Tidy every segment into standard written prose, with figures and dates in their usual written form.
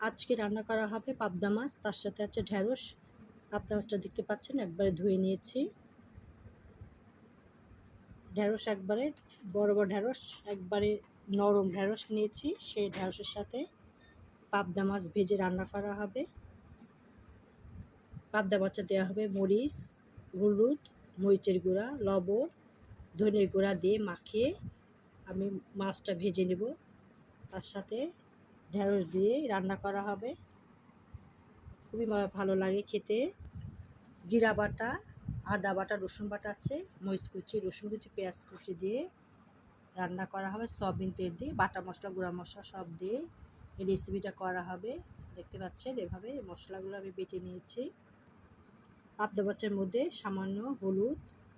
আজকে রান্না করা হবে পাবদা মাছ, তার সাথে আছে ঢ্যাঁড়স। পাবদা মাছটা দেখতে পাচ্ছেন একবারে ধুয়ে নিয়েছি। ঢ্যাঁড়স একবারে বড় বড় ঢ্যাঁড়স, একবারে নরম ঢ্যাঁড়স নিয়েছি। সেই ঢ্যাঁড়সের সাথে পাবদা মাছ ভেজে রান্না করা হবে। পাবদা মাছে দেওয়া হবে মরিচ, হলুদ, মরিচের গুঁড়া, লবণ, ধনের গুঁড়া দিয়ে মাখিয়ে আমি মাছটা ভেজে নেব। তার সাথে ঢ্যাঁড়স দিয়ে রান্না করা হবে। খুবই ভালো লাগে খেতে। জিরা বাটা, আদা বাটা, রসুন বাটা আছে, মরিচ কুচি, রসুন কুচি, পেঁয়াজ কুচি দিয়ে রান্না করা হবে। সয়াবিন তেল দিয়ে বাটা মশলা, গুঁড়া মশলা সব দিয়ে এই রেসিপিটা করা হবে। দেখতে পাচ্ছেন এভাবে মশলাগুলো আমি বেটে নিয়েছি। পাবদা মাছের মধ্যে সামান্য হলুদ,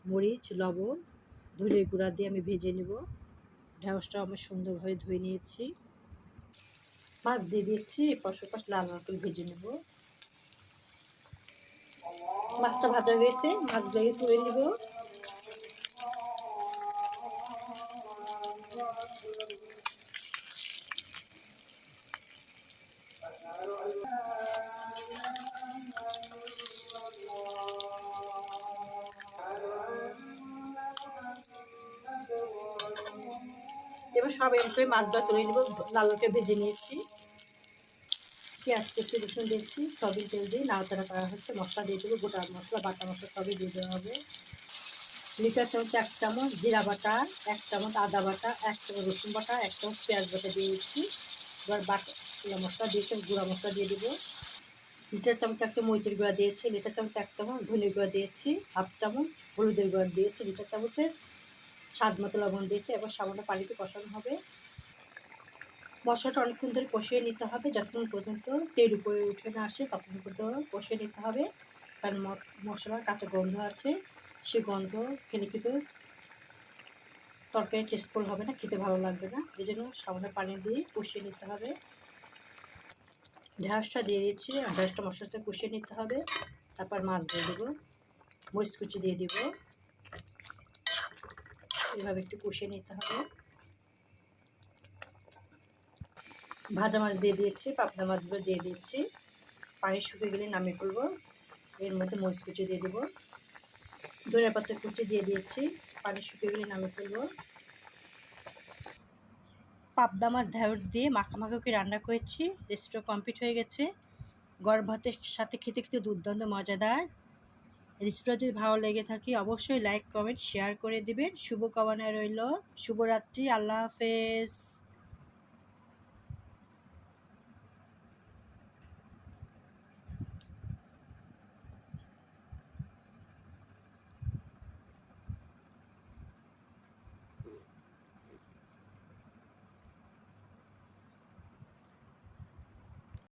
মরিচ, লবণ, ধনের গুঁড়া দিয়ে আমি ভেজে নেব। ঢ্যাঁড়সটাও আমি সুন্দরভাবে ধুয়ে নিয়েছি। মাছ দিয়ে দিচ্ছি, এপাশ ওপাশ লাল লাল করে ভেজে নেব। মাছটা ভাজা হয়েছে, মাছগুলোকে তুলে নেব। এবার সব এম করে মাছগুলো তুলে নেব। লাল করে ভেজে নিয়েছি। পেঁয়াজ কুচি, রসুন দিয়েছি, সয়াবিন তেল দিয়ে নাড়াচাড়া করা হচ্ছে। মশলা দিয়ে দেবো, গোটা মশলা, বাটা মশলা সবই দিয়ে দেওয়া হবে। লিটার চামচ 1 চামচ জিরা বাটা, 1 চামচ আদা বাটা, 1 চামচ রসুন বাটা, 1 চামচ পেঁয়াজ বাটা দিয়ে দিচ্ছি। এবার বাটা মশলা দিয়েছি, গুঁড়া মশলা দিয়ে দেবো। লিটার চামচ 1 চামচ মরিচের গুঁড়া দিয়েছি, লিটার চামচ 1 চামচ ধনের গুঁড়া দিয়েছি, 1/2 চামচ হলুদের গুঁড়া দিয়েছি, লিটার চামচের স্বাদ মতো লবণ দিয়েছি। এবার সামান্য পানিতে কষানো হবে। মশলাটা অনেকক্ষণ ধরে কষিয়ে নিতে হবে, যতক্ষণ পর্যন্ত তেল উপরে উঠে না আসে ততক্ষণ পর্যন্ত কষিয়ে নিতে হবে। কারণ মশলার কাঁচা গন্ধ আছে, সে গন্ধ খেলে কিন্তু তরকারি টেস্টফুল হবে না, খেতে ভালো লাগবে না। এই জন্য সামান্য পানি দিয়ে কষিয়ে নিতে হবে। ঢ্যাঁড়সটা দিয়ে দিচ্ছি, ঢ্যাঁড়সটা মশলার সাথে কষিয়ে নিতে হবে। তারপর মাছ দিয়ে দেবো, মরিচ কুচি দিয়ে দেবো। এভাবে একটু কষিয়ে নিতে হবে। ভাজা মাছ দিয়ে দিয়েছি, পাবদা মাছগুলো দিয়ে দিচ্ছি। পানি শুকিয়ে গেলে নামিয়ে ফেলবো। এর মধ্যে মরিচ কুচি দিয়ে দেবো, ধনিয়া পাতা কুচি দিয়ে দিয়েছি। পানি শুকিয়ে গেলে নামিয়ে ফেলবো। পাবদা মাছ ঢ্যাঁড়স দিয়ে মাখামাখি করে রান্না করেছি। রেসিপিটা কমপ্লিট হয়ে গেছে। গরম ভাতের সাথে খেতে খেতে দুর্দান্ত মজাদার। রেসিপিটা যদি ভালো লেগে থাকে অবশ্যই লাইক, কমেন্ট, শেয়ার করে দিবেন। শুভকামনা রইল। শুভরাত্রি। আল্লাহ হাফেজ।